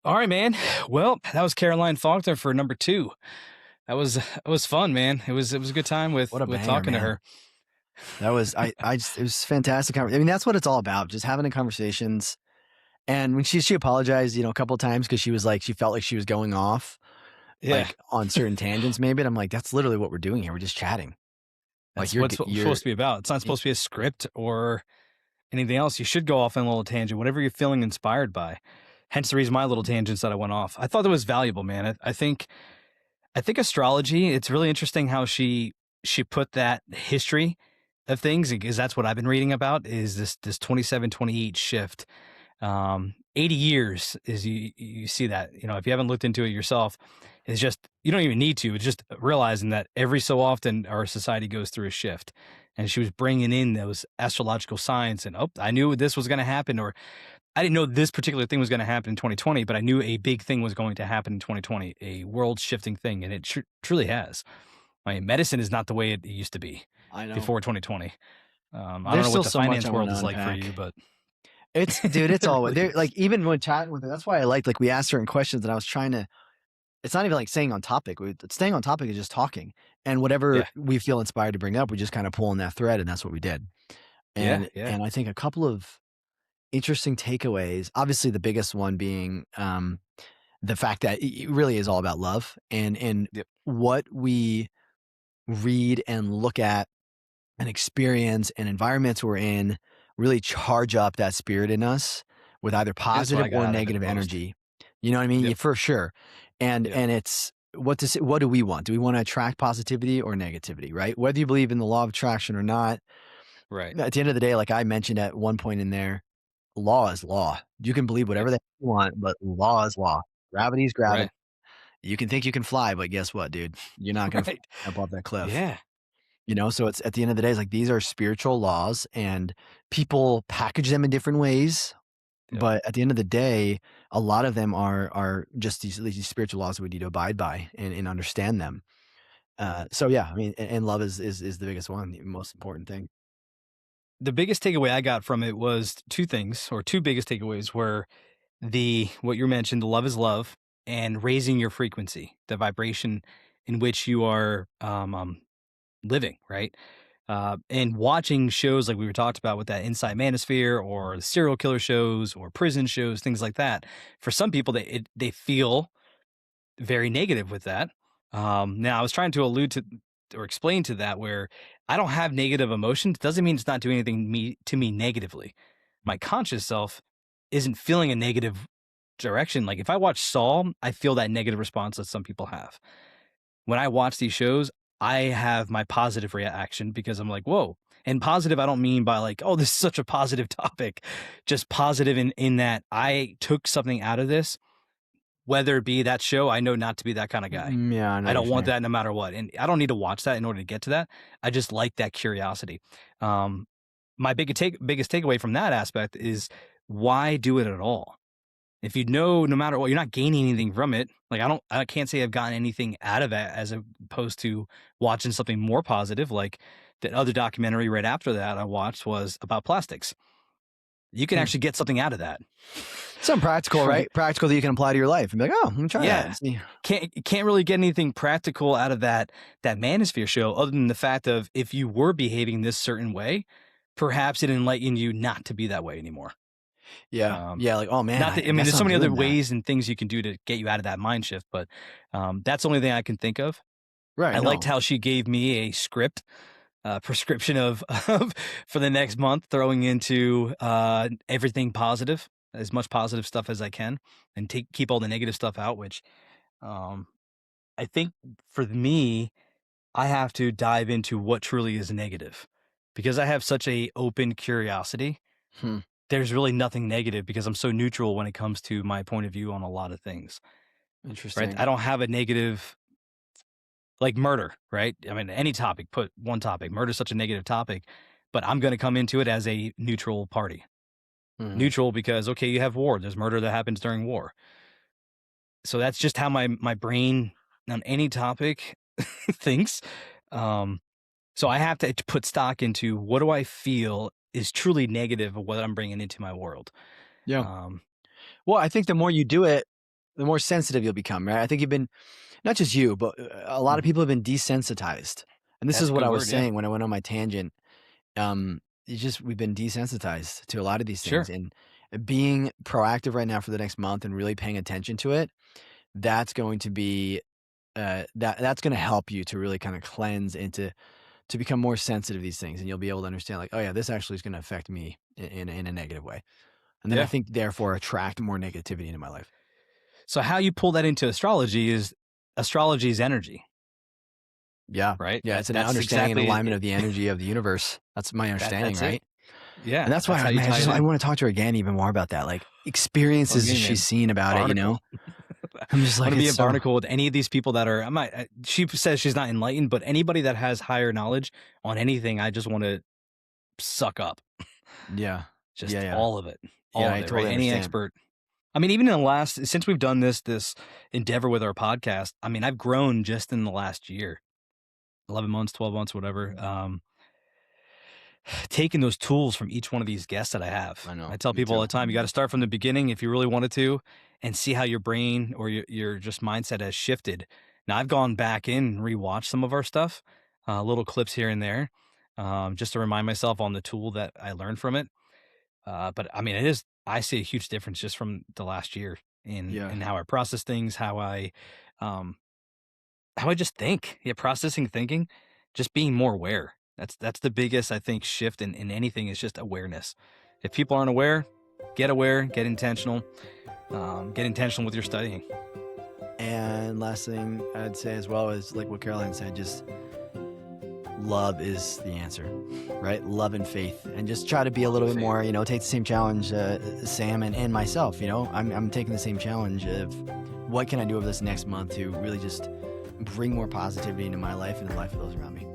All right, man. Well, that was Carolyne Faulkner for number two. It was fun, man. It was a good time What a with banger, talking to man. her. That was, I just, it was fantastic. I mean, that's what it's all about. Just having the conversations. And when she apologized, a couple of times because she was like, she felt like she was going off Yeah, like on certain tangents maybe. And I'm like, that's literally what we're doing here. We're just chatting. Like that's what it's you're, supposed to be about. It's not supposed to be a script or anything else. You should go off on a little tangent, whatever you're feeling inspired by. Hence the reason my little tangents that I went off. I thought that was valuable, man. I think astrology. It's really interesting how she put that history of things, because that's what I've been reading about. Is this 27-28 shift. 80 years is you see that, if you haven't looked into it yourself, it's just, you don't even need to. It's just realizing that every so often our society goes through a shift. And she was bringing in those astrological signs, and I knew this was going to happen, or I didn't know this particular thing was going to happen in 2020, but I knew a big thing was going to happen in 2020, a world shifting thing. And it truly has. I mean, medicine is not the way it used to be I know before 2020. I don't there's know still what the so much finance I want world to is like for you, unpack. but Dude, it's it all really there. is. Like even when chatting with her, that's why I liked, like we asked certain questions and I was trying to, it's not even like staying on topic. Staying on topic is just talking, and whatever Yeah. we feel inspired to bring up, we just kind of pull in that thread, and that's what we did. Yeah. And Yeah. and I think a couple of interesting takeaways. Obviously, the biggest one being the fact that it really is all about love, and Yep. what we read and look at and experience and environments we're in really charge up that spirit in us with either That's what positive I got or out of it negative most. energy. You know what I mean? Yeah, Yep. for sure. And Yep. and it's what do we want? Do we want to attract positivity or negativity, right? Whether you believe in the law of attraction or not, Right. at the end of the day, like I mentioned at one point in there, law is law. You can believe Yep. whatever the heck you want, but law is law. Gravity is gravity. Right. You can think you can fly, but guess what, dude? You're not going to Right. jump off that cliff. Yeah. So it's at the end of the day, it's like these are spiritual laws and people package them in different ways. Yep. But at the end of the day, a lot of them are just these spiritual laws that we need to abide by and understand them. So yeah, I mean, and love is the biggest one, the most important thing. The biggest takeaway I got from it was two things, or two biggest takeaways were the what you mentioned, the love is love, and raising your frequency, the vibration in which you are living, right? And watching shows like we were talked about with that Inside Manosphere, or the serial killer shows, or prison shows, things like that. For some people, they feel very negative with that. Now, I was trying to allude to or explain to that, where I don't have negative emotions doesn't mean it's not doing anything to me negatively. My conscious self isn't feeling a negative direction. Like if I watch Saw, I feel that negative response that some people have. When I watch these shows, I have my positive reaction, because I'm like, whoa. And positive, I don't mean by like, oh, this is such a positive topic. Just positive in that I took something out of this, whether it be that show. I know not to be that kind of guy. Yeah, I know I what you're don't want saying. that no matter what. And I don't need to watch that in order to get to that. I just like that curiosity. Um, my biggest takeaway from that aspect is, why do it at all? If you know, no matter what, you're not gaining anything from it. Like I can't say I've gotten anything out of it as opposed to watching something more positive. Like that other documentary right after that I watched was about plastics. You can Hmm. actually get something out of that. Some practical, Right. right? Practical that you can apply to your life and be like, oh, let me try that Yeah. and see. Can't really get anything practical out of that Manosphere show, other than the fact of, if you were behaving this certain way, perhaps it enlightened you not to be that way anymore. Yeah. Um, Yeah. Like, oh man, Not I that, I mean, guess there's so I'm many other doing that. ways and things you can do to get you out of that mind shift, but that's the only thing I can think of. Right. I liked No. how she gave me a script, prescription of for the next month, throwing into everything positive, as much positive stuff as I can, and keep all the negative stuff out. Which um, I think for me, I have to dive into what truly is negative, because I have such a open curiosity. Hmm. There's really nothing negative, because I'm so neutral when it comes to my point of view on a lot of things. Right? Interesting. I don't have a negative, like murder, right? I mean, any topic, put one topic. Murder is such a negative topic, but I'm going to come into it as a neutral party. Hmm. Neutral because, okay, you have war. There's murder that happens during war. So that's just how my brain on any topic thinks. Um, so I have to put stock into, what do I feel is truly negative of what I'm bringing into my world. Yeah. Um, Well, I think the more you do it, the more sensitive you'll become, right? I think you've been not just you, but a lot of Mhm. people have been desensitized. And this That's is a what good I was word, yeah. saying when I went on my tangent. It's just we've been desensitized to a lot of these things, Sure. and being proactive right now for the next month and really paying attention to it, that's going to be that's going to help you to really kind of cleanse and to become more sensitive to these things, and you'll be able to understand like, oh yeah, this actually is going to affect me in a negative way, and then I Yeah. think therefore attract more negativity into my life. So how you pull that into astrology is astrology's energy, Yeah, right? yeah, it's an That's understanding and exactly alignment it. of the energy of the universe. That's my understanding, That's it. right? And Yeah, that's that's why, how you man, tie it I in. want to talk to her again even more about that, like Oh, experiences that me, she's man. seen about it. Barnacle. I'm just I like, wanna be it's a so, barnacle with any of these people that are she says she's not enlightened, but anybody that has higher knowledge on anything, I just wanna suck up. yeah, yeah, Just yeah, all of it. yeah. All of I it, right? totally Any understand. expert. I mean, even in the last since we've done this endeavor with our podcast, I mean, I've grown just in the last year, 11 months, 12 months, whatever. Taking those tools from each one of these guests that I have. I know, I tell me people all too. the time, you got to start from the beginning if you really wanted to and see how your brain or your just mindset has shifted. Now, I've gone back in and rewatched some of our stuff, little clips here and there, just to remind myself on the tool that I learned from it. But I mean, I see a huge difference just from the last year Yeah, in how I process things, um, how I just think. Yeah, processing thinking, just being more aware. That's the biggest, I think, shift in anything is just awareness. If people aren't aware, get intentional with your studying. and last thing I'd say as well is like what Caroline said, just love is the answer, right? Love and faith, and just try to be a Love little and bit faith. more, take the same challenge, Sam and myself, I'm taking the same challenge of what can I do over this next month to really just bring more positivity into my life and the life of those around me.